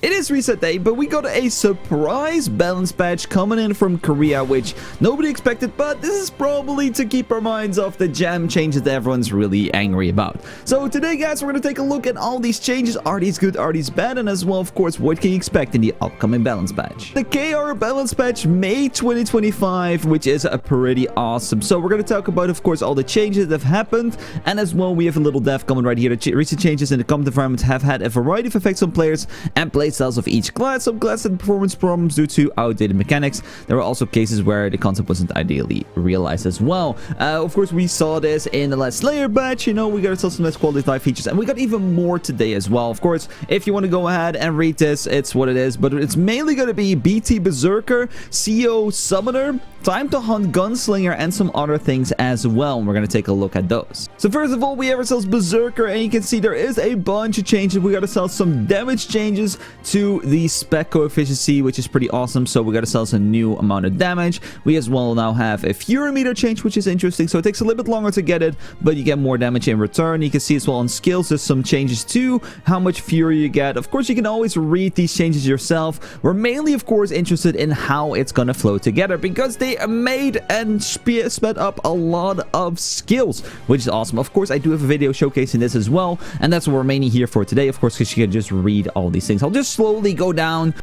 It is reset day, but we got a surprise balance patch coming in from Korea, which nobody expected, but this is probably to keep our minds off the jam changes that everyone's really angry about. So today, guys, we're going to take a look at all these changes. Are these good? Are these bad? And as well, of course, what can you expect in the upcoming balance patch? The KR balance patch May 2025, which is pretty awesome. So we're going to talk about, of course, all the changes that have happened, and as well, we have a little dev comment right here. The recent changes in the combat environment have had a variety of effects on players and playstyles of each class. Some classes had performance problems due to outdated mechanics. There were also cases where the concept wasn't ideally realized as well. Of course, we saw this in the last Slayer batch. You know, we got ourselves some nice quality of life features, and we got even more today as well. Of course, if you want to go ahead and read this, it's what it is, but it's mainly going to be BT Berserker, CO Summoner, Time to Hunt Gunslinger, and some other things as well. And we're going to take a look at those. So first of all, we have ourselves Berserker, and you can see there is a bunch of changes. We got ourselves some damage changes to the spec coefficient, which is pretty awesome. So we got ourselves a new amount of damage. We as well now have a Fury meter change, which is interesting. So it takes a little bit longer to get it, but you get more damage in return. You can see as well on skills, there's some changes to how much Fury you get. Of course, you can always read these changes yourself. We're mainly, of course, interested in how it's going to flow together, because they made and sped up a lot of skills, which is awesome. Of course, I do have a video showcasing this as well, and that's what we're mainly here for today, of course, because you can just read all these things. I'll just slowly go down.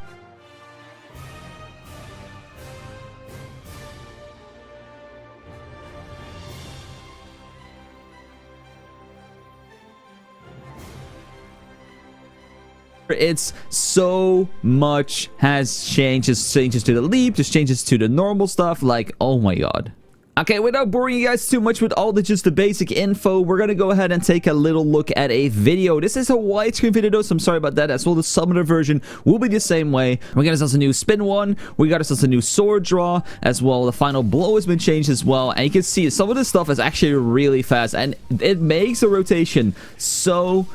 It's so much has changes to the leap, just changes to the normal stuff, like, oh my god. Okay, without boring you guys too much with all just the basic info, we're gonna go ahead and take a little look at a video. This is a widescreen video, so I'm sorry about that. As well, the summoner version will be the same way. We got ourselves a new spin one. We got ourselves a new sword draw as well. The final blow has been changed as well, and you can see some of this stuff is actually really fast, and it makes the rotation so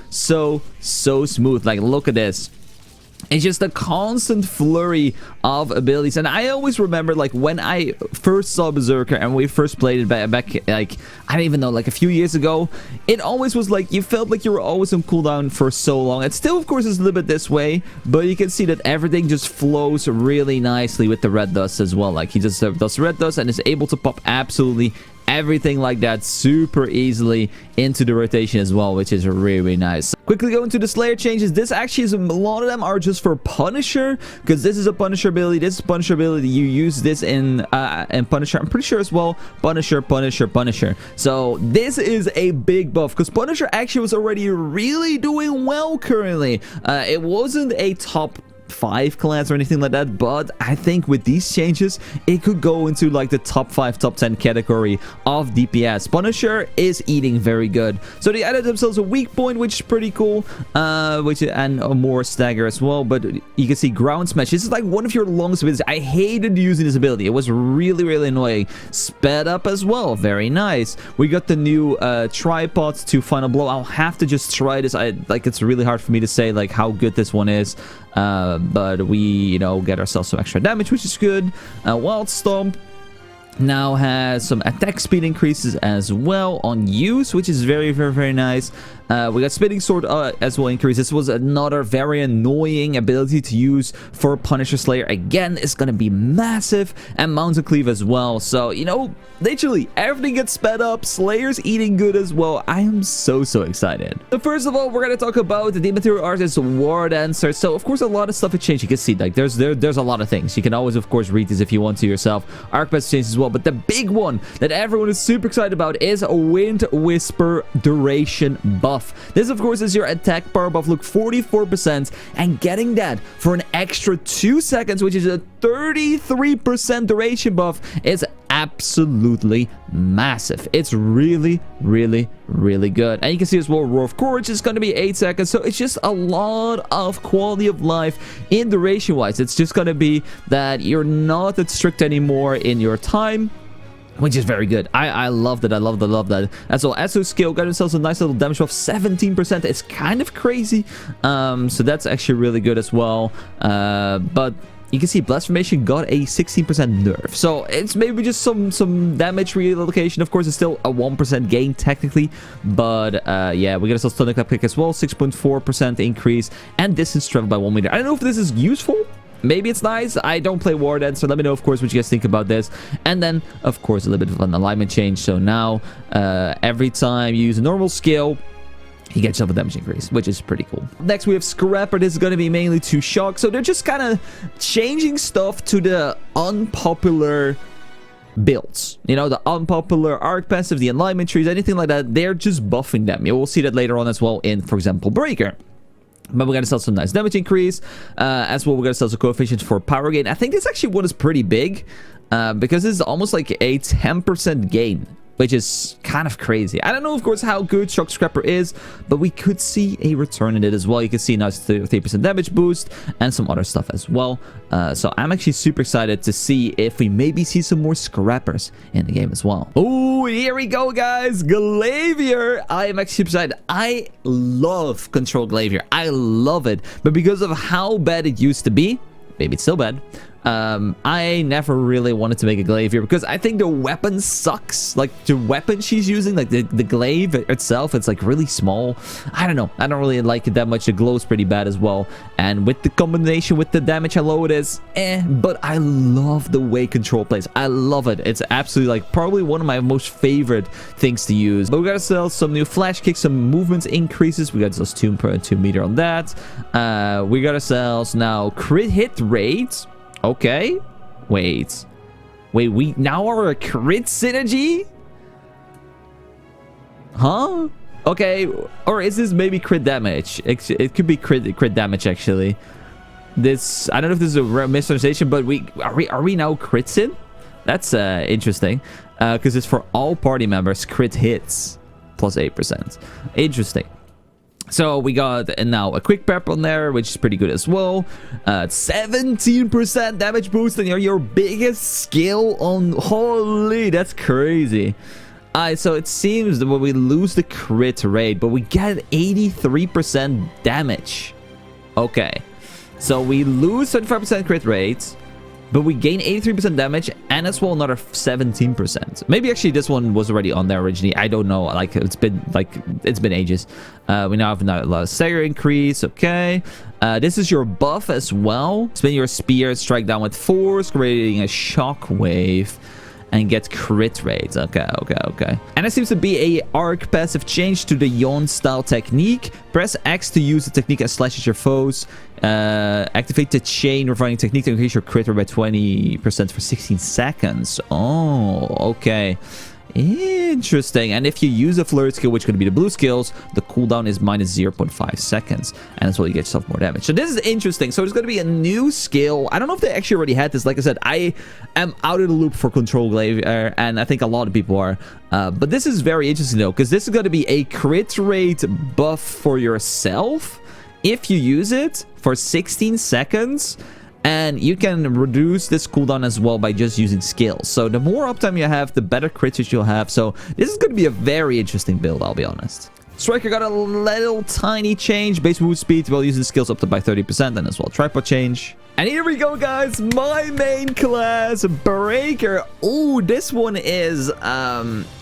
smooth. Like, look at this. It's just a constant flurry of abilities. And I always remember, like, when I first saw Berserker and we first played it back like, I don't even know, like a few years ago, it always was like, you felt like you were always on cooldown for so long. It still, of course, is a little bit this way, but you can see that everything just flows really nicely with the red dust as well. Like, he just does red dust and is able to pop absolutely everything like that super easily into the rotation as well, which is really nice. Quickly go into the Slayer changes. This actually is, a lot of them are just for Punisher, because this is a Punisher ability. This is Punisher ability. You use this in Punisher. I'm pretty sure as well, Punisher. So this is a big buff, because Punisher actually was already really doing well currently. It wasn't a top 5 class or anything like that, but I think with these changes it could go into like the top 5, top 10 category of DPS. Punisher is eating very good, so they added themselves a weak point, which is pretty cool, and a more stagger as well. But you can see ground smash. This is like one of your longest abilities. I hated using this ability. It was really annoying. Sped up as well, very nice. We got the new tripod to final blow. I'll have to just try this. It's really hard for me to say like how good this one is. But we, you know, get ourselves some extra damage, which is good. Wild Stomp now has some attack speed increases as well on use, which is very nice. We got Spinning Sword as well increase. This was another very annoying ability to use for Punisher Slayer. Again, it's gonna be massive. And Mountain Cleave as well. So, you know, literally everything gets sped up. Slayer's eating good as well. I am so excited. So first of all, we're gonna talk about the material artist Wardancer. So of course a lot of stuff has changed. You can see like there's a lot of things. You can always of course read this if you want to yourself. Arc Pass changed as well, but the big one that everyone is super excited about is a Wind Whisper duration buff. This of course is your attack power buff. Look, 44%, and getting that for an extra 2 seconds, which is a 33% duration buff, is absolutely massive. It's really good. And you can see as well, Roar of Courage is going to be 8 seconds, so it's just a lot of quality of life in duration wise. It's just going to be that you're not that strict anymore in your time, which is very good. I love that. I love that. As well, SO skill got themselves a nice little damage of 17%. It's kind of crazy. So that's actually really good as well. But you can see Blast Formation got a 16% nerf. So it's maybe just some damage reallocation. Of course, it's still a 1% gain technically. But yeah, we got ourselves Thunderclap Kick as well. 6.4% increase. And distance travel by 1 meter. I don't know if this is useful. Maybe it's nice. I don't play Wardancer, so let me know, of course, what you guys think about this. And then, of course, a little bit of an alignment change. So now, every time you use a normal skill, you get yourself a damage increase, which is pretty cool. Next, we have Scrapper. This is going to be mainly to shock. So they're just kind of changing stuff to the unpopular builds. You know, the unpopular arc passive, the alignment trees, anything like that. They're just buffing them. You will see that later on as well in, for example, Breaker. But we're going to sell some nice damage increase. As well, we're going to sell some coefficients for power gain. I think this actually one is pretty big. Because this is almost like a 10% gain, which is kind of crazy. I don't know, of course, how good Shock Scrapper is, but we could see a return in it as well. You can see a nice 3% damage boost and some other stuff as well. So I'm actually super excited to see if we maybe see some more Scrappers in the game as well. Oh, here we go, guys. Glavier. I am actually super excited. I love Control Glavier. I love it. But because of how bad it used to be, maybe it's still bad, I never really wanted to make a Glavier because I think the weapon sucks. Like, the weapon she's using, like the glaive itself, it's like really small. I don't know. I don't really like it that much. The glow's pretty bad as well. And with the combination with the damage, how low it is, but I love the way Control plays. I love it. It's absolutely, like, probably one of my most favorite things to use. But we gotta sell some new flash kicks, some movements increases. We got those 2 meter on that. We gotta sell now crit hit rates. Okay. Wait, we now are a crit synergy? Huh? Okay. Or is this maybe crit damage? It could be crit damage, actually. This, I don't know if this is a misunderstanding, but are we now crits in? That's interesting. Because it's for all party members, crit hits plus 8%. Interesting. So we got now a quick pep on there, which is pretty good as well. 17% damage boost on your biggest skill on... Holy, that's crazy. So it seems that when we lose the crit rate, but we get 83% damage. Okay. So we lose 35% crit rate, but we gain 83% damage and as well another 17%. Maybe actually this one was already on there originally. I don't know. Like it's been ages. We now have a lot of stagger increase. Okay. This is your buff as well. Spin your spear, strike down with force, creating a shock wave. And get crit rate. Okay. And it seems to be a arc passive change to the Yawn style technique. Press X to use the technique as slashes your foes. Activate the chain refining technique to increase your crit rate by 20% for 16 seconds. Oh, okay. Interesting. And if you use a flirt skill, which could be the blue skills, the cooldown is minus 0.5 seconds. And that's why you get yourself more damage. So this is interesting. So it's going to be a new skill. I don't know if they actually already had this. Like I said, I am out of the loop for Control Glavier, and I think a lot of people are. But this is very interesting, though, because this is going to be a crit rate buff for yourself if you use it for 16 seconds. And you can reduce this cooldown as well by just using skills. So the more uptime you have, the better crits you'll have. So this is going to be a very interesting build, I'll be honest. Striker got a little tiny change. Base move speed while using skills up to by 30%. And as well, tripod change. And here we go, guys. My main class, Breaker. Oh, this one is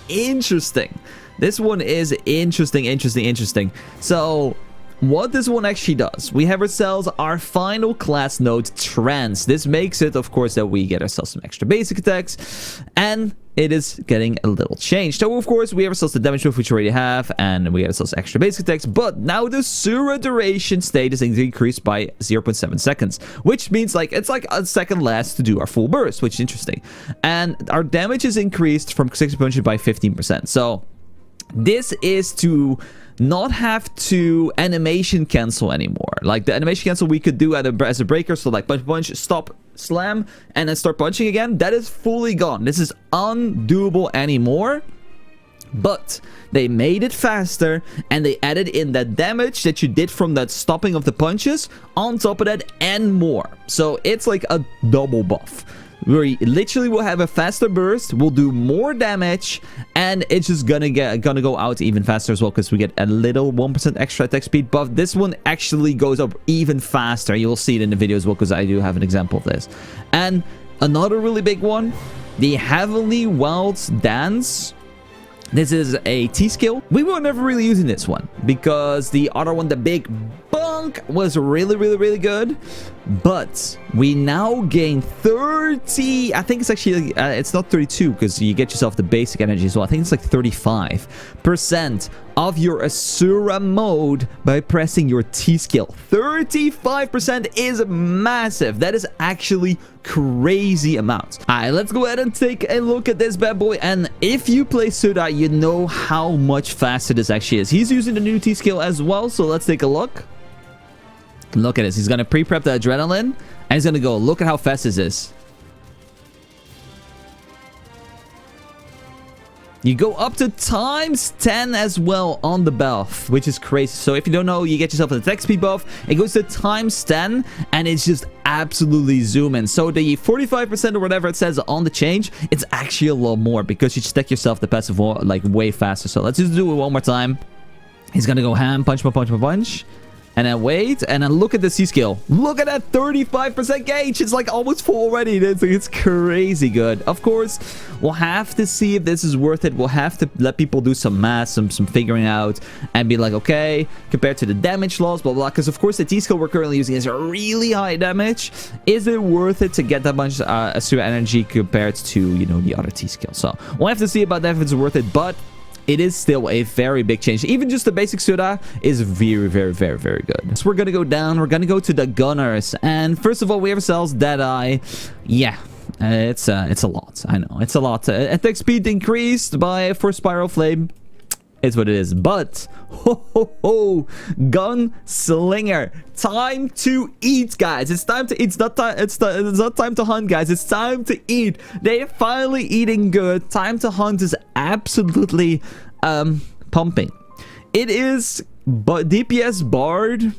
interesting. This one is interesting. So... what this one actually does, we have ourselves our final class node, Trance. This makes it, of course, that we get ourselves some extra basic attacks, and it is getting a little changed. So, of course, we have ourselves the damage buff, which we already have, and we get ourselves extra basic attacks, but now the Sura duration state is increased by 0.7 seconds, which means, like, it's like a second less to do our full burst, which is interesting. And our damage is increased from 60 punches by 15%. So, this is to not have to animation cancel anymore. Like the animation cancel we could do as a breaker, so like punch, stop, slam, and then start punching again. That is fully gone. This is undoable anymore. But they made it faster, and they added in that damage that you did from that stopping of the punches on top of that and more. So it's like a double buff. We literally will have a faster burst, we'll do more damage, and it's just gonna go out even faster as well, because we get a little 1% extra attack speed buff. This one actually goes up even faster. You'll see it in the video as well, because I do have an example of this. And another really big one, the Heavenly Wild Dance. This is a T skill. We were never really using this one because the other one, the big bunk, was really good. But we now gain 30. I think it's actually it's not 32 because you get yourself the basic energy as well. I think it's like 35% of your Asura mode by pressing your T skill. 35% is massive. That is actually crazy amounts. Alright, let's go ahead and take a look at this bad boy. And if you play Suda, you know how much faster this actually is. He's using the new T skill as well, so let's take a look. Look at this. He's gonna pre-prep the adrenaline, and he's gonna go. Look at how fast this is. You go up to ×10 as well on the buff, which is crazy. So if you don't know, you get yourself an attack speed buff. It goes to ×10, and it's just absolutely zooming. So the 45% or whatever it says on the change, it's actually a lot more because you stack yourself the passive like way faster. So let's just do it one more time. He's gonna go ham, punch, punch. And then wait, and then look at the C skill. Look at that 35% gauge. It's like almost full already. It's crazy good. Of course, we'll have to see if this is worth it. We'll have to let people do some math, some figuring out, and be like, okay, compared to the damage loss, blah, blah. Because, of course, the T skill we're currently using is a really high damage. Is it worth it to get that much Asura energy compared to, you know, the other T skill? So, we'll have to see about that if it's worth it, but it is still a very big change. Even just the basic Suda is very good. So we're gonna go down. We're gonna go to the Gunners. And first of all, we have ourselves Deadeye. Yeah, it's a lot. I know, it's a lot. Attack speed increased by for Spiral Flame. It's what it is. But Gunslinger, time to eat, guys. It's time to eat. It's not time to hunt, guys. It's time to eat. They're finally eating good. Time to hunt is absolutely pumping. It is DPS Bard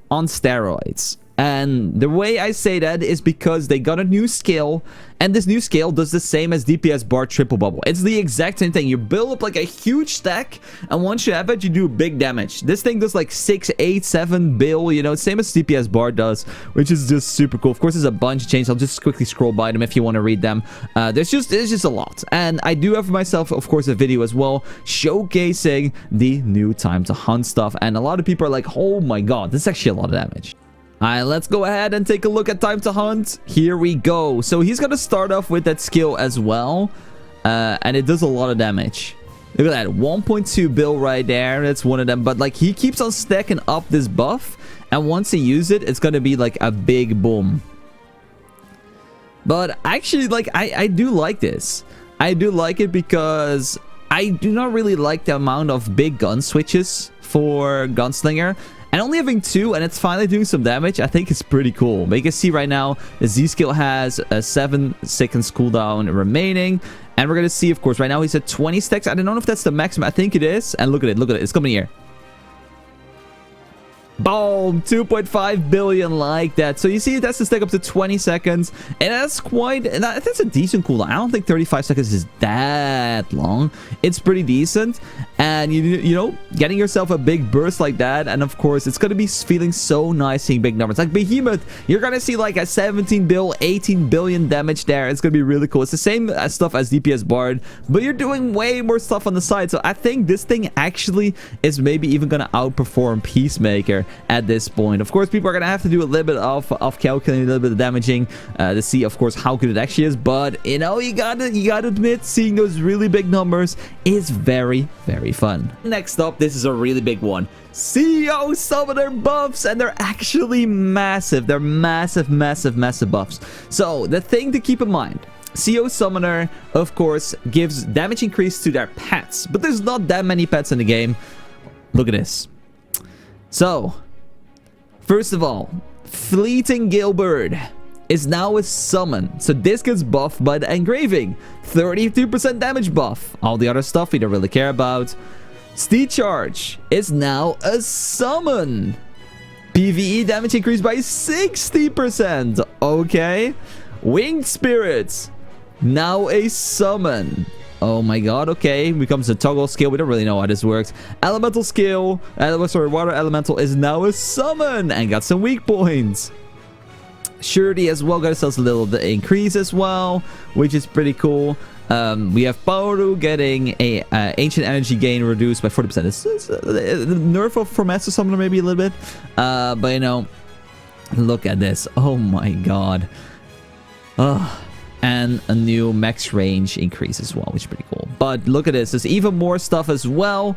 on steroids. And the way I say that is because they got a new skill, and this new skill does the same as DPS Bar Triple Bubble. It's the exact same thing. You build up like a huge stack, and once you have it, you do big damage. This thing does like 6, 8, 7 bill, you know, same as DPS Bar does, which is just super cool. Of course, there's a bunch of changes. I'll just quickly scroll by them if you want to read them. There's just a lot. And I do have for myself, of course, a video as well showcasing the new Time to Hunt stuff. And a lot of people are like, oh my god, this is actually a lot of damage. Alright, let's go ahead and take a look at Time to Hunt. Here we go. So he's going to start off with that skill as well. And it does a lot of damage. Look at that. 1.2 bill right there. That's one of them. But like he keeps on stacking up this buff. And once he uses it, it's going to be like a big boom. But actually, like I do like this. I do like it because I do not really like the amount of big gun switches for Gunslinger. And only having 2, and it's finally doing some damage, I think it's pretty cool. But you can see right now, the Z skill has a 7 seconds cooldown remaining. And we're going to see, of course, right now he's at 20 stacks. I don't know if that's the maximum. I think it is. And look at it. Look at it. It's coming here. Boom! 2.5 billion like that. So you see, that's the stack up to 20 seconds. And that's quite... That's a decent cooldown. I don't think 35 seconds is that long. It's pretty decent. And, you know, getting yourself a big burst like that. And, of course, it's going to be feeling so nice seeing big numbers. Like Behemoth, you're going to see like a 17 bill, 18 billion damage there. It's going to be really cool. It's the same stuff as DPS Bard. But you're doing way more stuff on the side. So I think this thing actually is maybe even going to outperform Peacemaker at this point. Of course, people are gonna have to do a little bit of calculating, a little bit of damaging to see, of course, how good it actually is. But you know, you gotta admit, seeing those really big numbers is very fun. Next up, this is a really big one. CEO Summoner buffs, and they're actually massive. They're massive buffs. So the thing to keep in mind, CEO Summoner, of course, gives damage increase to their pets, but there's not that many pets in the game. Look at this. So, first of all, Fleeting Gilbert is now a summon. So this gets buffed by the engraving. 32% damage buff. All the other stuff we don't really care about. Steed Charge is now a summon. PvE damage increased by 60%. Okay. Winged Spirits. Now a summon. Oh my god, okay. Becomes a toggle skill. We don't really know how this works. Elemental skill. Water Elemental is now a summon. And got some weak points. Surety as well. Got ourselves a little bit increase as well, which is pretty cool. We have Pauru getting a ancient energy gain reduced by 40%. This is a nerf for Master Summoner maybe a little bit. But you know, look at this. Oh my god. And a new max range increase as well, which is pretty cool. But look at this. There's even more stuff as well.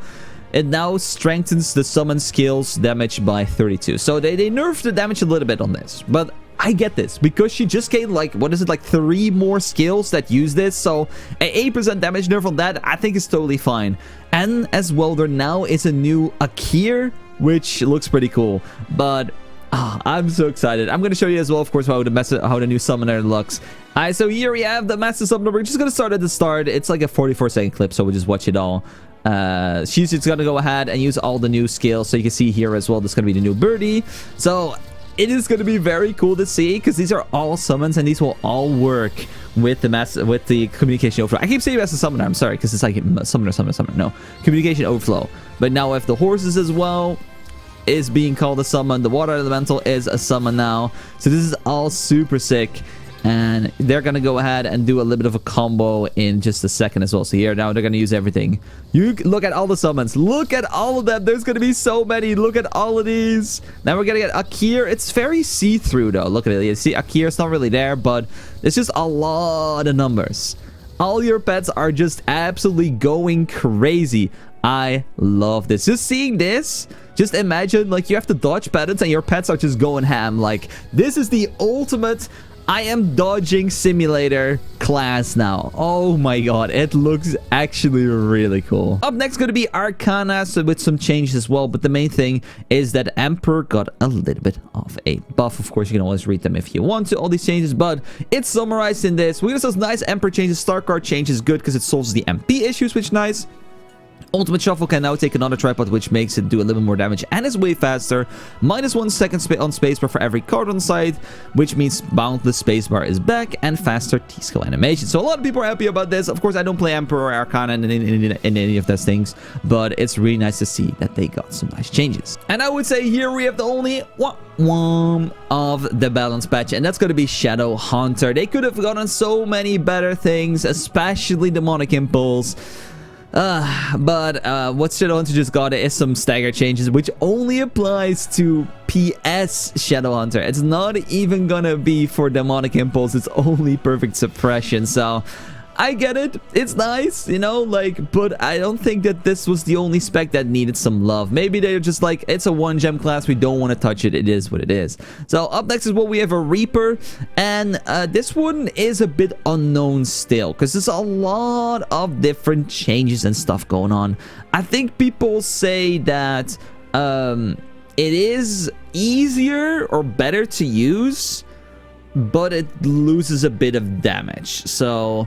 It now strengthens the summon skills damage by 32. So they nerfed the damage a little bit on this. But I get this because she just gained like, what is it, like 3 more skills that use this. So an 8% damage nerf on that I think is totally fine. And as well, there now is a new Akir, which looks pretty cool. But I'm so excited. I'm going to show you as well, of course, how the new summoner looks. Alright, so here we have the Master Summoner. We're just going to start at the start. It's like a 44-second clip, so we'll just watch it all. She's just going to go ahead and use all the new skills. So you can see here as well, this is going to be the new birdie. So it is going to be very cool to see because these are all summons and these will all work with the communication overflow. I keep saying Master Summoner. I'm sorry, because it's like summoner. No, communication overflow. But now with the horses as well, is being called a summon. The water elemental is a summon now. So this is all super sick. And they're going to go ahead and do a little bit of a combo in just a second as well. So here now they're going to use everything. You look at all the summons. Look at all of them. There's going to be so many. Look at all of these. Now we're going to get Akir. It's very see-through though. Look at it. You see Akir, it's not really there, but it's just a lot of numbers. All your pets are just absolutely going crazy. I love this. Just seeing this, just imagine like you have to dodge patterns and your pets are just going ham. Like this is the ultimate I am dodging simulator class now. Oh my god, it looks actually really cool. Up next going to be Arcana, so with some changes as well, but the main thing is that Emperor got a little bit of a buff. Of course, you can always read them if you want to, all these changes, but it's summarized in this. We got those nice Emperor changes. Star card change is good because it solves the MP issues, which is nice. Ultimate Shuffle can now take another tripod, which makes it do a little bit more damage and is way faster. -1 second on spacebar for every card on side, which means Boundless Spacebar is back, and faster T-skill animation. So a lot of people are happy about this. Of course, I don't play Emperor or Arcana in any of those things, but it's really nice to see that they got some nice changes. And I would say here we have the only one of the balance patch, and that's going to be Shadowhunter. They could have gotten so many better things, especially Demonic Impulse. But what Shadowhunter just got is some stagger changes, which only applies to PS Shadowhunter. It's not even gonna be for Demonic Impulse. It's only Perfect Suppression. So I get it. It's nice, you know, like, but I don't think that this was the only spec that needed some love. Maybe they're just like, it's a 1-gem class. We don't want to touch it. It is what it is. So up next is what we have a Reaper. And this one is a bit unknown still because there's a lot of different changes and stuff going on. I think people say that it is easier or better to use, but it loses a bit of damage. So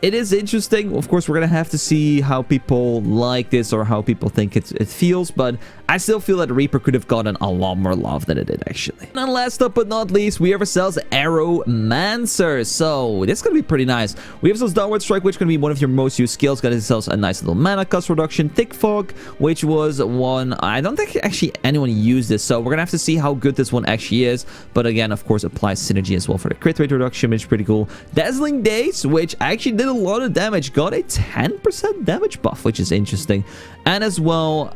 it is interesting. Of course, we're gonna have to see how people like this or how people think it feels, but I still feel that Reaper could have gotten a lot more love than it did actually. And last up but not least, we have ourselves Aeromancer. So this is gonna be pretty nice. We have ourselves Downward Strike, which is gonna be one of your most used skills. Got ourselves a nice little mana cost reduction. Thick Fog, which was one I don't think actually anyone used this, so we're gonna have to see how good this one actually is. But again, of course, applies synergy as well for the crit rate reduction, which is pretty cool. Dazzling Daze, which actually did a lot of damage, got a 10% damage buff, which is interesting. And as well,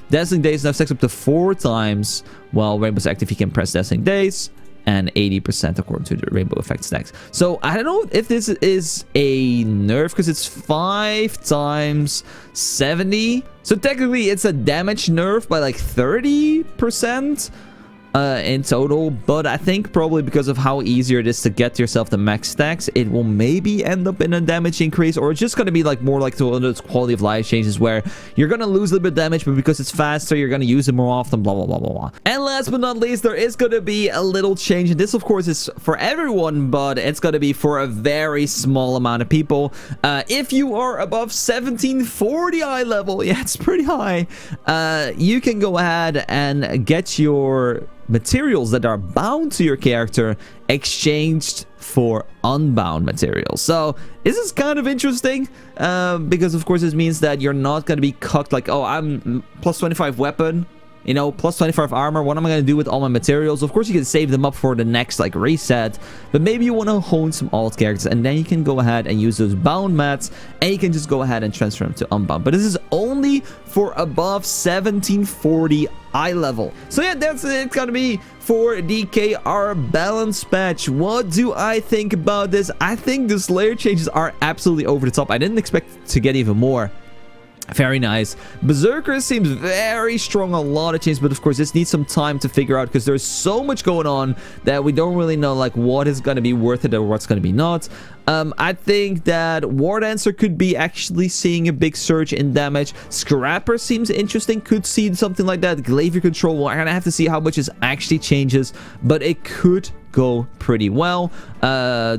Dazzling Daze now stacks up to 4 times while Rainbow's active. You can press Dazzling Daze, and 80% according to the Rainbow effect stacks. So I don't know if this is a nerf because it's 5 times 70. So technically it's a damage nerf by like 30%. In total, but I think probably because of how easier it is to get yourself the max stacks, it will maybe end up in a damage increase, or it's just going to be like more like one of those quality of life changes where you're going to lose a little bit of damage, but because it's faster, you're going to use it more often, blah, blah, blah, blah, blah. And last but not least, there is going to be a little change, and this, of course, is for everyone, but it's going to be for a very small amount of people. If you are above 1740 eye level, yeah, it's pretty high, you can go ahead and get your materials that are bound to your character exchanged for unbound materials. So this is kind of interesting because of course this means that you're not going to be cucked like, oh, I'm plus 25 weapon, you know, plus 25 armor. What am I going to do with all my materials? Of course, you can save them up for the next, like, reset. But maybe you want to hone some alt characters. And then you can go ahead and use those bound mats. And you can just go ahead and transfer them to unbound. But this is only for above 1740 eye level. So yeah, that's it going to be for the KR balance patch. What do I think about this? I think the Slayer changes are absolutely over the top. I didn't expect to get even more. Very nice. Berserker seems very strong, a lot of changes, but of course this needs some time to figure out because there's so much going on that we don't really know like what is going to be worth it or what's going to be not. I think that Wardancer could be actually seeing a big surge in damage. Scrapper seems interesting, could see something like that. Glavier control, well, I'm gonna have to see how much it actually changes, but it could go pretty well.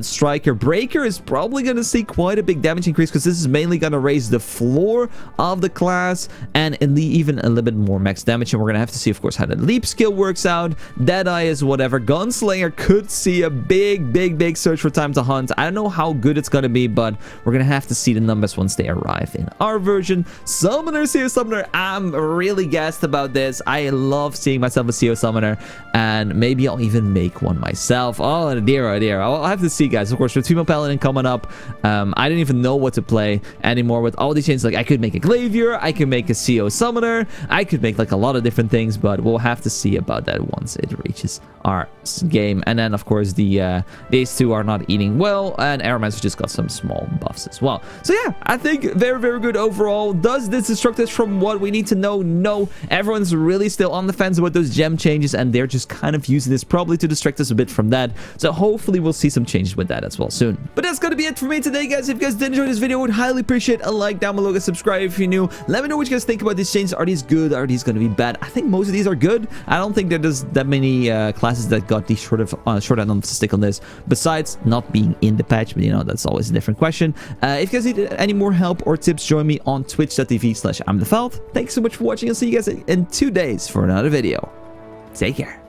Striker Breaker is probably going to see quite a big damage increase because this is mainly going to raise the floor of the class and even a little bit more max damage, and we're going to have to see of course how the leap skill works out. Deadeye is whatever. Gunslinger could see a big surge for time to hunt. I don't know how good it's going to be, but we're going to have to see the numbers once they arrive in our version. Summoner, CO Summoner, I'm really gassed about this. I love seeing myself a CO Summoner, and maybe I'll even make one myself. Oh dear, oh dear. I'll have to see, guys. Of course, with Female Paladin coming up, I didn't even know what to play anymore with all these changes. Like, I could make a Glavier, I could make a CO Summoner, I could make like a lot of different things, but we'll have to see about that once it reaches our game. And then, of course, these two are not eating well, and Aeromancer just got some small buffs as well. So yeah, I think very good overall. Does this distract us from what we need to know? No. Everyone's really still on the fence about those gem changes, and they're just kind of using this probably to distract us a bit from that. So hopefully we'll see some changes with that as well soon. But that's gonna be it for me today, guys. If you guys did enjoy this video, I would highly appreciate a like down below, guys. Subscribe if you're new. Let me know what you guys think about these changes. Are these good? Are these gonna be bad? I think most of these are good. I don't think there's that many classes that got these short end on the stick on this, besides not being in the patch, but you know, that's always a different question. If you guys need any more help or tips, join me on twitch.tv/ImDefild. Thanks so much for watching. I'll see you guys in 2 days for another video. Take care.